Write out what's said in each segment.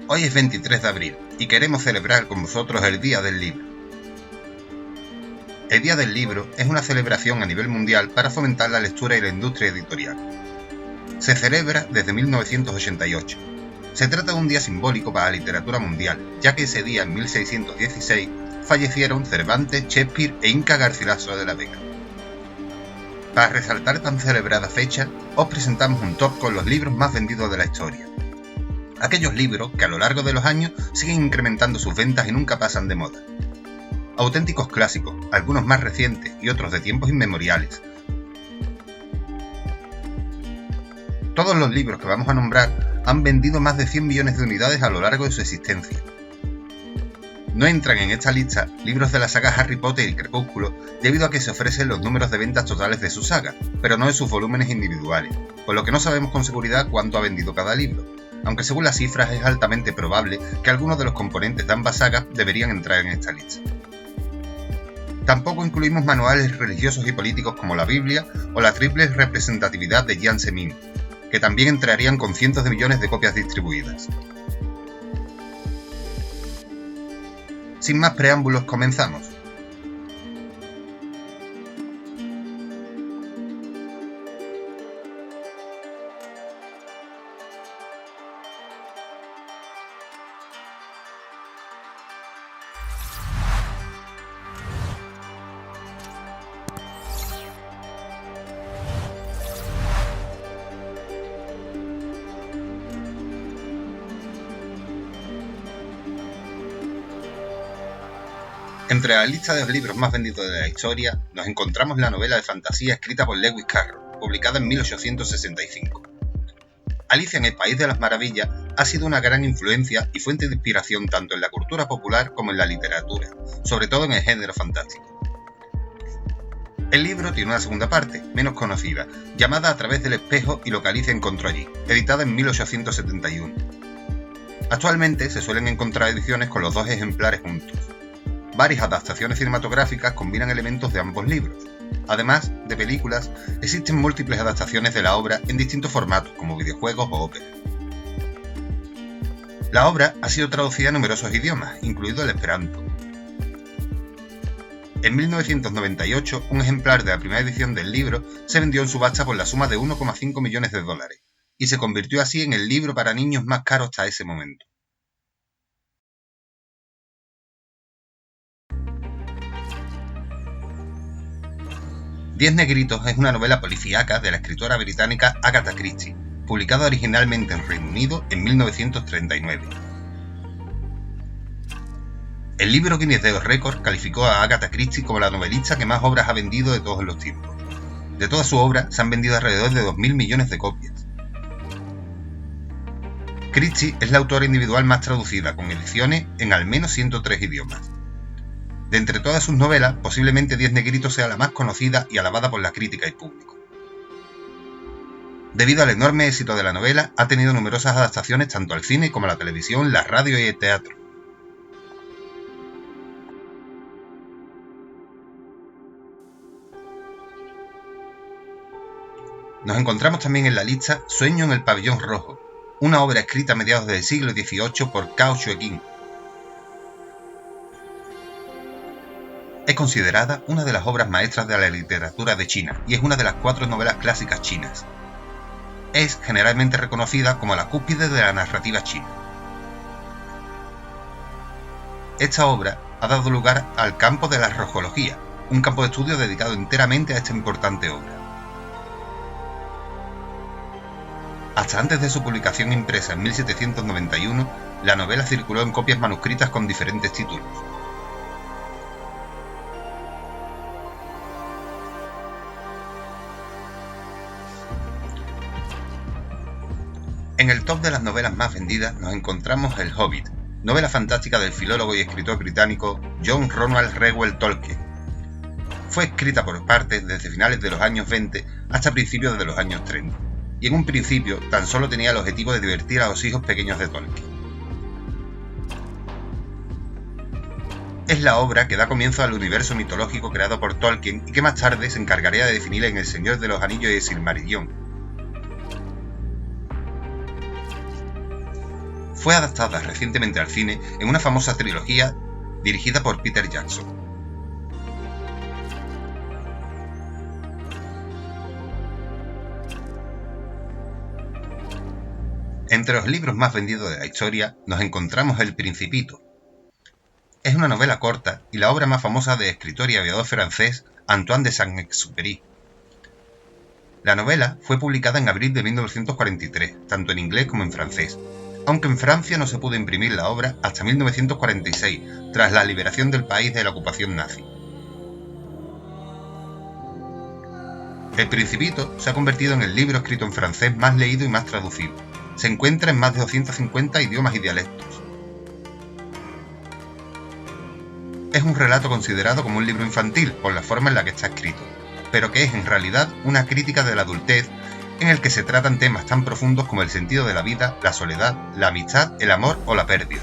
Hoy es 23 de abril y queremos celebrar con vosotros el Día del Libro. El Día del Libro es una celebración a nivel mundial para fomentar la lectura y la industria editorial. Se celebra desde 1988. Se trata de un día simbólico para la literatura mundial, ya que ese día, en 1616, fallecieron Cervantes, Shakespeare e Inca Garcilaso de la Vega. Para resaltar tan celebrada fecha, os presentamos un top con los libros más vendidos de la historia. Aquellos libros que a lo largo de los años siguen incrementando sus ventas y nunca pasan de moda. Auténticos clásicos, algunos más recientes y otros de tiempos inmemoriales. Todos los libros que vamos a nombrar han vendido más de 100 millones de unidades a lo largo de su existencia. No entran en esta lista libros de la saga Harry Potter y Crepúsculo debido a que se ofrecen los números de ventas totales de su saga, pero no de sus volúmenes individuales, por lo que no sabemos con seguridad cuánto ha vendido cada libro, aunque según las cifras es altamente probable que algunos de los componentes de ambas sagas deberían entrar en esta lista. Tampoco incluimos manuales religiosos y políticos como la Biblia o la triple representatividad de Jiang Zemin, que también entrarían con cientos de millones de copias distribuidas. Sin más preámbulos, comenzamos. Entre la lista de los libros más vendidos de la historia, nos encontramos la novela de fantasía escrita por Lewis Carroll, publicada en 1865. Alicia en el País de las Maravillas ha sido una gran influencia y fuente de inspiración tanto en la cultura popular como en la literatura, sobre todo en el género fantástico. El libro tiene una segunda parte, menos conocida, llamada A través del espejo y lo que Alicia encontró allí, editada en 1871. Actualmente se suelen encontrar ediciones con los dos ejemplares juntos. Varias adaptaciones cinematográficas combinan elementos de ambos libros. Además de películas, existen múltiples adaptaciones de la obra en distintos formatos, como videojuegos o óperas. La obra ha sido traducida a numerosos idiomas, incluido el esperanto. En 1998, un ejemplar de la primera edición del libro se vendió en subasta por la suma de 1,5 millones de dólares, y se convirtió así en el libro para niños más caro hasta ese momento. Diez negritos es una novela policíaca de la escritora británica Agatha Christie, publicada originalmente en Reino Unido en 1939. El libro Guinness de los Récords calificó a Agatha Christie como la novelista que más obras ha vendido de todos los tiempos. De toda su obra se han vendido alrededor de 2.000 millones de copias. Christie es la autora individual más traducida, con ediciones en al menos 103 idiomas. De entre todas sus novelas, posiblemente Diez negritos sea la más conocida y alabada por la crítica y público. Debido al enorme éxito de la novela, ha tenido numerosas adaptaciones tanto al cine como a la televisión, la radio y el teatro. Nos encontramos también en la lista Sueño en el pabellón rojo, una obra escrita a mediados del siglo XVIII por Cao Shueqing. Es considerada una de las obras maestras de la literatura de China y es una de las 4 novelas clásicas chinas. Es generalmente reconocida como la cúspide de la narrativa china. Esta obra ha dado lugar al campo de la arqueología, un campo de estudio dedicado enteramente a esta importante obra. Hasta antes de su publicación impresa en 1791, la novela circuló en copias manuscritas con diferentes títulos. En el top de las novelas más vendidas nos encontramos El Hobbit, novela fantástica del filólogo y escritor británico John Ronald Reuel Tolkien. Fue escrita por partes desde finales de los años 20 hasta principios de los años 30, y en un principio tan solo tenía el objetivo de divertir a los hijos pequeños de Tolkien. Es la obra que da comienzo al universo mitológico creado por Tolkien y que más tarde se encargaría de definir en El Señor de los Anillos y el Silmarillion. fue adaptada recientemente al cine en una famosa trilogía dirigida por Peter Jackson. Entre los libros más vendidos de la historia nos encontramos El Principito. Es una novela corta y la obra más famosa del escritor y aviador francés Antoine de Saint-Exupéry. La novela fue publicada en abril de 1943, tanto en inglés como en francés, aunque en Francia no se pudo imprimir la obra hasta 1946, tras la liberación del país de la ocupación nazi. El Principito se ha convertido en el libro escrito en francés más leído y más traducido. Se encuentra en más de 250 idiomas y dialectos. Es un relato considerado como un libro infantil por la forma en la que está escrito, pero que es en realidad una crítica de la adultez en el que se tratan temas tan profundos como el sentido de la vida, la soledad, la amistad, el amor o la pérdida.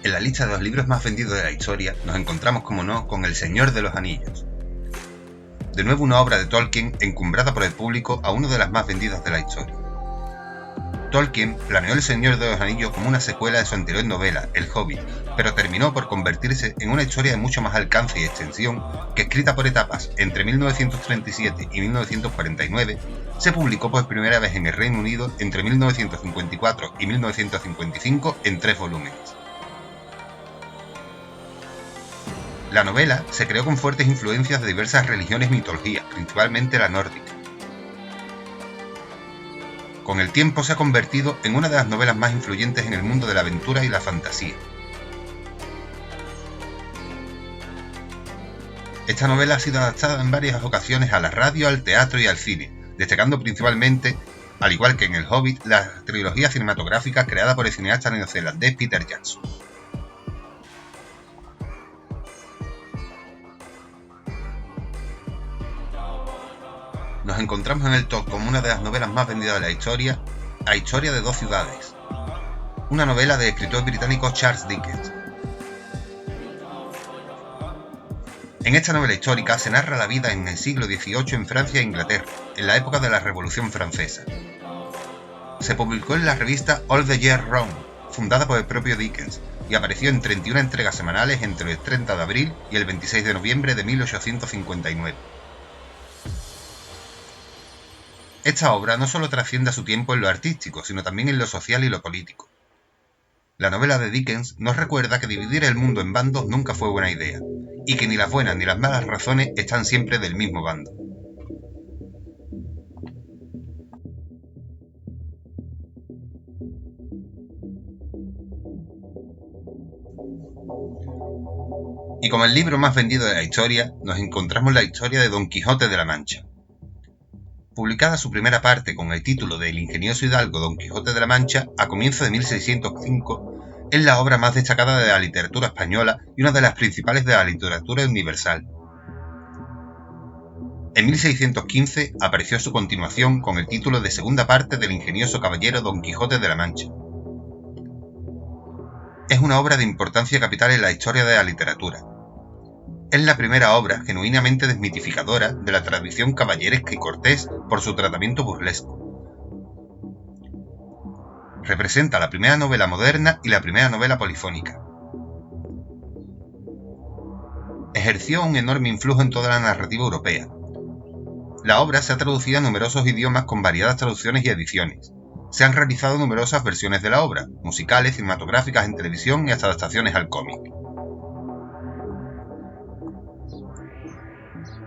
En la lista de los libros más vendidos de la historia nos encontramos, como no, con El Señor de los Anillos. De nuevo una obra de Tolkien encumbrada por el público a una de las más vendidas de la historia. Tolkien planeó El Señor de los Anillos como una secuela de su anterior novela, El Hobbit, pero terminó por convertirse en una historia de mucho más alcance y extensión que, escrita por etapas entre 1937 y 1949, se publicó por primera vez en el Reino Unido entre 1954 y 1955 en 3 volúmenes. La novela se creó con fuertes influencias de diversas religiones y mitologías, principalmente la nórdica. Con el tiempo se ha convertido en una de las novelas más influyentes en el mundo de la aventura y la fantasía. Esta novela ha sido adaptada en varias ocasiones a la radio, al teatro y al cine, destacando principalmente, al igual que en El Hobbit, la trilogía cinematográfica creada por el cineasta neozelandés Peter Jackson. Nos encontramos en el top como una de las novelas más vendidas de la historia, A Historia de dos ciudades, una novela del escritor británico Charles Dickens. En esta novela histórica se narra la vida en el siglo XVIII en Francia e Inglaterra, en la época de la Revolución Francesa. Se publicó en la revista All the Year Round, fundada por el propio Dickens, y apareció en 31 entregas semanales entre el 30 de abril y el 26 de noviembre de 1859. Esta obra no solo trasciende a su tiempo en lo artístico, sino también en lo social y lo político. La novela de Dickens nos recuerda que dividir el mundo en bandos nunca fue buena idea, y que ni las buenas ni las malas razones están siempre del mismo bando. Y como el libro más vendido de la historia, nos encontramos la historia de Don Quijote de la Mancha. Publicada su primera parte con el título de El ingenioso hidalgo Don Quijote de la Mancha a comienzos de 1605, es la obra más destacada de la literatura española y una de las principales de la literatura universal. En 1615 apareció su continuación con el título de segunda parte del ingenioso caballero Don Quijote de la Mancha. Es una obra de importancia capital en la historia de la literatura. Es la primera obra genuinamente desmitificadora de la tradición caballeresca y cortés por su tratamiento burlesco. Representa la primera novela moderna y la primera novela polifónica. Ejerció un enorme influjo en toda la narrativa europea. La obra se ha traducido a numerosos idiomas con variadas traducciones y ediciones. Se han realizado numerosas versiones de la obra, musicales, cinematográficas en televisión y hasta adaptaciones al cómic.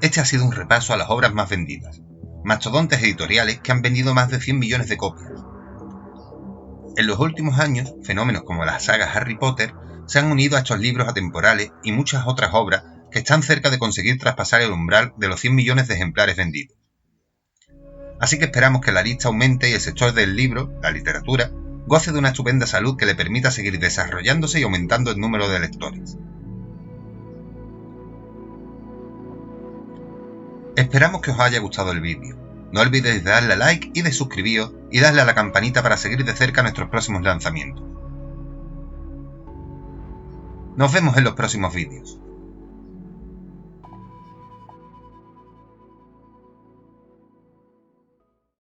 Este ha sido un repaso a las obras más vendidas, mastodontes editoriales que han vendido más de 100 millones de copias. En los últimos años, fenómenos como las sagas Harry Potter se han unido a estos libros atemporales y muchas otras obras que están cerca de conseguir traspasar el umbral de los 100 millones de ejemplares vendidos. Así que esperamos que la lista aumente y el sector del libro, la literatura, goce de una estupenda salud que le permita seguir desarrollándose y aumentando el número de lectores. Esperamos que os haya gustado el vídeo. No olvidéis de darle a like y de suscribiros y darle a la campanita para seguir de cerca nuestros próximos lanzamientos. Nos vemos en los próximos vídeos.